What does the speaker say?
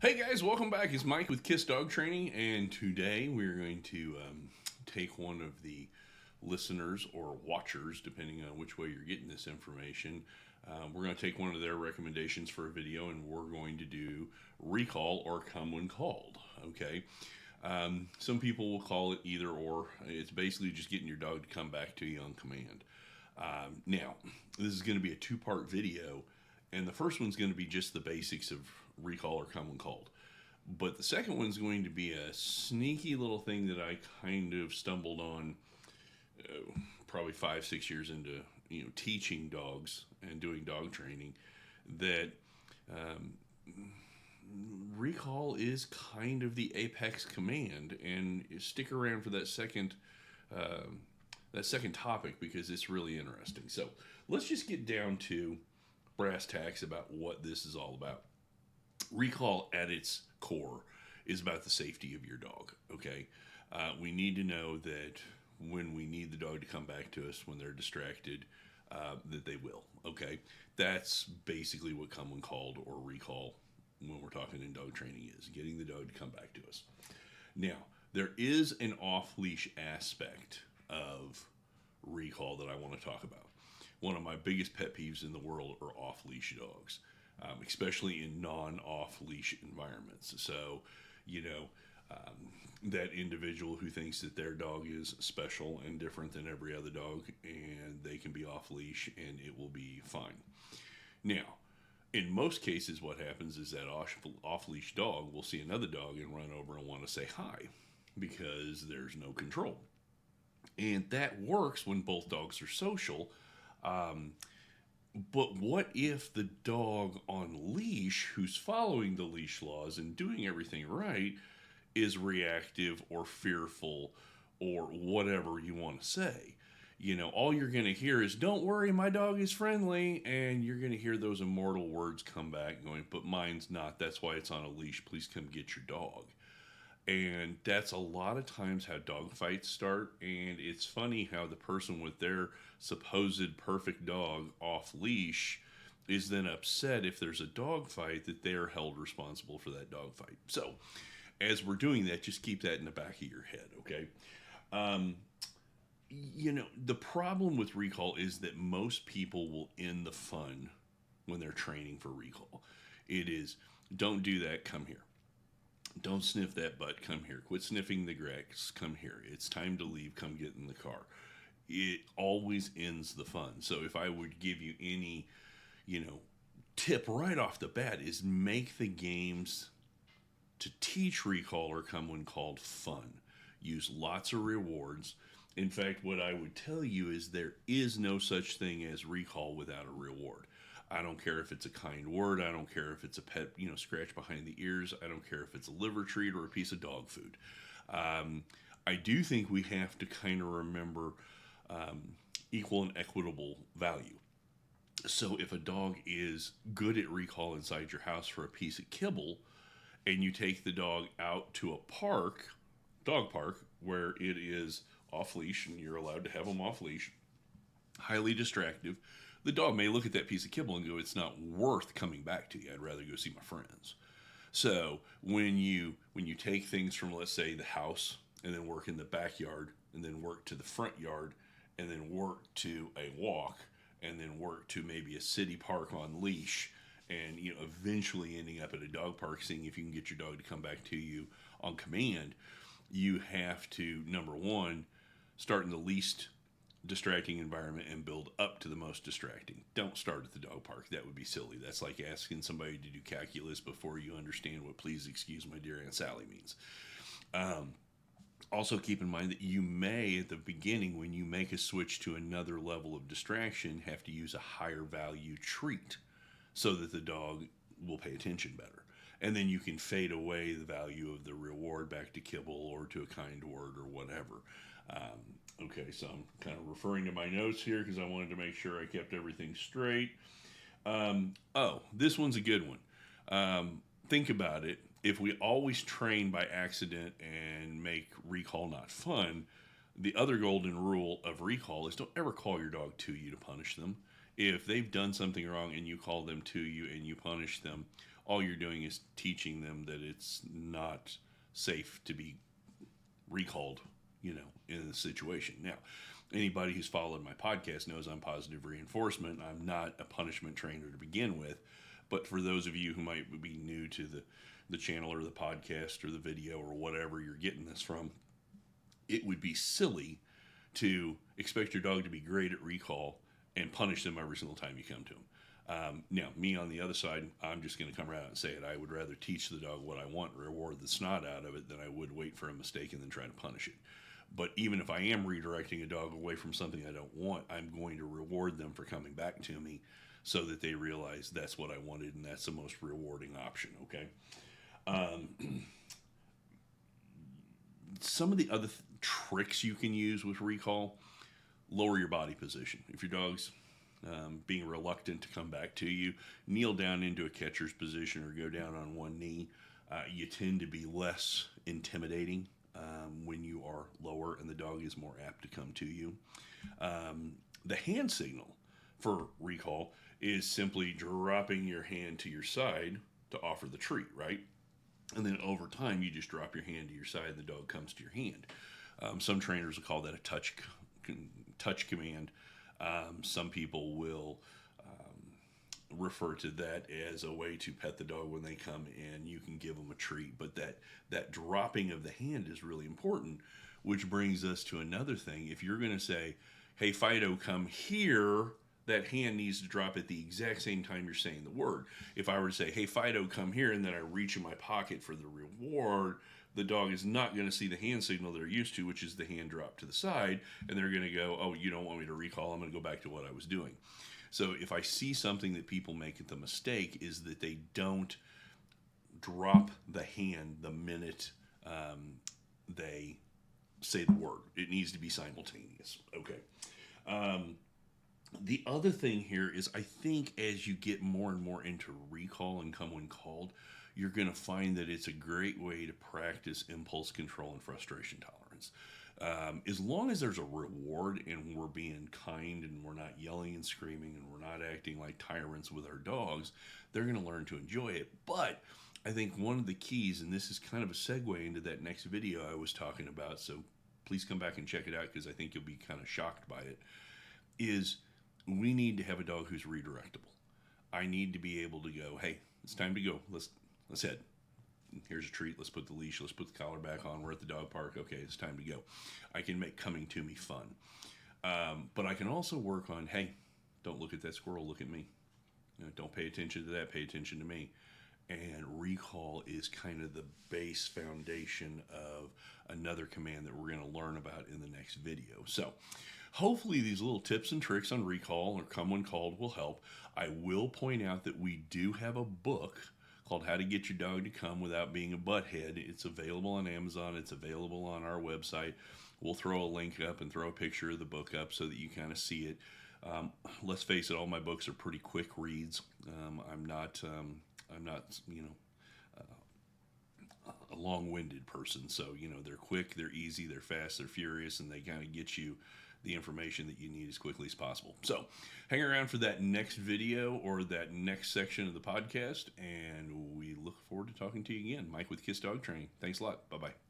Hey guys, welcome back. It's Mike with K.I.S.S Dog Training, and today we're going to take one of the listeners or watchers, depending on which way you're getting this information. We're going to take one of their recommendations for a video, and we're going to do recall or come when called. Okay. Some people will call it either or. It's basically just getting your dog to come back to you on command. Now, this is going to be a two-part video, and the first one's going to be just the basics of recall or come when called. But the second one's going to be a sneaky little thing that I kind of stumbled on probably 5, 6 years into teaching dogs and doing dog training. That um, recall is kind of the apex command, and stick around for um, that second topic because it's really interesting. So let's just get down to brass tacks about what this is all about. Recall at its core is about the safety of your dog. Okay, we need to know that when we need the dog to come back to us when they're distracted, that they will. Okay, that's basically what come when called or recall when we're talking in dog training is getting the dog to come back to us. Now, there is an off leash aspect of recall that I want to talk about. One of my biggest pet peeves in the world are off leash dogs, especially in non off leash environments. So, you know, that individual who thinks that their dog is special and different than every other dog and they can be off leash and it will be fine. Now, in most cases, what happens is that off leash dog will see another dog and run over and want to say hi because there's no control. And that works when both dogs are social. Um, but what if the dog on leash, who's following the leash laws and doing everything right, is reactive or fearful or whatever you want to say? All you're going to hear is, don't worry, my dog is friendly. And you're going to hear those immortal words come back going, but mine's not. That's why it's on a leash. Please come get your dog. And that's a lot of times how dog fights start. And it's funny how the person with their supposed perfect dog off leash is then upset if there's a dog fight that they're held responsible for that dog fight. So, as we're doing that, just keep that in the back of your head, okay? Um, the problem with recall is that most people will end the fun when they're training for recall. It is, don't do that, come here. Don't sniff that butt, come here. Quit sniffing the grass, come here. It's time to leave, come get in the car. It always ends the fun. So if I would give you any, you know, tip right off the bat is make the games to teach recall or come when called fun. Use lots of rewards. In fact, what I would tell you is there is no such thing as recall without a reward. I don't care if it's a kind word. I don't care if it's a pet, scratch behind the ears. I don't care if it's a liver treat or a piece of dog food. Um, I do think we have to kind of remember um, equal and equitable value. So if a dog is good at recall inside your house for a piece of kibble, and you take the dog out to a park, dog park, where it is off leash and you're allowed to have them off leash, highly distractive, the dog may look at that piece of kibble and go, it's not worth coming back to you. I'd rather go see my friends. So when you take things from, let's say, the house and then work in the backyard and then work to the front yard and then work to a walk and then work to maybe a city park on leash and eventually ending up at a dog park seeing if you can get your dog to come back to you on command, you have to, number one, start in the least distracting environment and build up to the most distracting. Don't start at the dog park. That would be silly. That's like asking somebody to do calculus before you understand what please excuse my dear Aunt Sally means. Um, Also, keep in mind that you may, at the beginning, when you make a switch to another level of distraction, have to use a higher value treat so that the dog will pay attention better. And then you can fade away the value of the reward back to kibble or to a kind word or whatever. Okay, so I'm kind of referring to my notes here because I wanted to make sure I kept everything straight. This one's a good one. Think about it. If we always train by accident and make recall not fun, the other golden rule of recall is don't ever call your dog to you to punish them. If they've done something wrong and you call them to you and you punish them, all you're doing is teaching them that it's not safe to be recalled, in the situation. Now, anybody who's followed my podcast knows I'm positive reinforcement. I'm not a punishment trainer to begin with. But for those of you who might be new to the channel or the podcast or the video or whatever you're getting this from, it would be silly to expect your dog to be great at recall and punish them every single time you come to them. Now, me on the other side, I'm just going to come right out and say it. I would rather teach the dog what I want, reward the snot out of it, than I would wait for a mistake and then try to punish it. But even if I am redirecting a dog away from something I don't want, I'm going to reward them for coming back to me so that they realize that's what I wanted and that's the most rewarding option, okay? Some of the other tricks you can use with recall: lower your body position. If your dog's being reluctant to come back to you, kneel down into a catcher's position or go down on one knee. You tend to be less intimidating when you are lower, and the dog is more apt to come to you. The hand signal for recall is simply dropping your hand to your side to offer the treat, right? And then over time, you just drop your hand to your side and the dog comes to your hand. Some trainers will call that a touch command. Some people will refer to that as a way to pet the dog when they come in. You can give them a treat, but that dropping of the hand is really important, which brings us to another thing. If you're going to say, hey, Fido, come here, that hand needs to drop at the exact same time you're saying the word. If I were to say, hey, Fido, come here, and then I reach in my pocket for the reward, the dog is not going to see the hand signal they're used to, which is the hand drop to the side, and they're going to go, oh, you don't want me to recall, I'm going to go back to what I was doing. So if I see something that people make the mistake is that they don't drop the hand the minute they say the word. It needs to be simultaneous. Okay. The other thing here is, I think as you get more and more into recall and come when called, you're going to find that it's a great way to practice impulse control and frustration tolerance. As long as there's a reward and we're being kind and we're not yelling and screaming and we're not acting like tyrants with our dogs, they're going to learn to enjoy it. But I think one of the keys, and this is kind of a segue into that next video I was talking about, so please come back and check it out because I think you'll be kind of shocked by it, is we need to have a dog who's redirectable. I need to be able to go, hey, it's time to go. Let's head. Here's a treat. Let's put the leash. Let's put the collar back on. We're at the dog park. Okay, it's time to go. I can make coming to me fun. But I can also work on, hey, don't look at that squirrel. Look at me. Don't pay attention to that. Pay attention to me. And recall is kind of the base foundation of another command that we're going to learn about in the next video. So hopefully these little tips and tricks on recall or come when called will help. I will point out that we do have a book called How to Get Your Dog to Come Without Being a Butthead. It's available on Amazon. It's available on our website. We'll throw a link up and throw a picture of the book up so that you kind of see it. Let's face it, all my books are pretty quick reads. I'm not a long-winded person. So, they're quick, they're easy, they're fast, they're furious, and they kind of get you the information that you need as quickly as possible. So hang around for that next video or that next section of the podcast, and we look forward to talking to you again. Mike with K.I.S.S Dog Training. Thanks a lot. Bye-bye.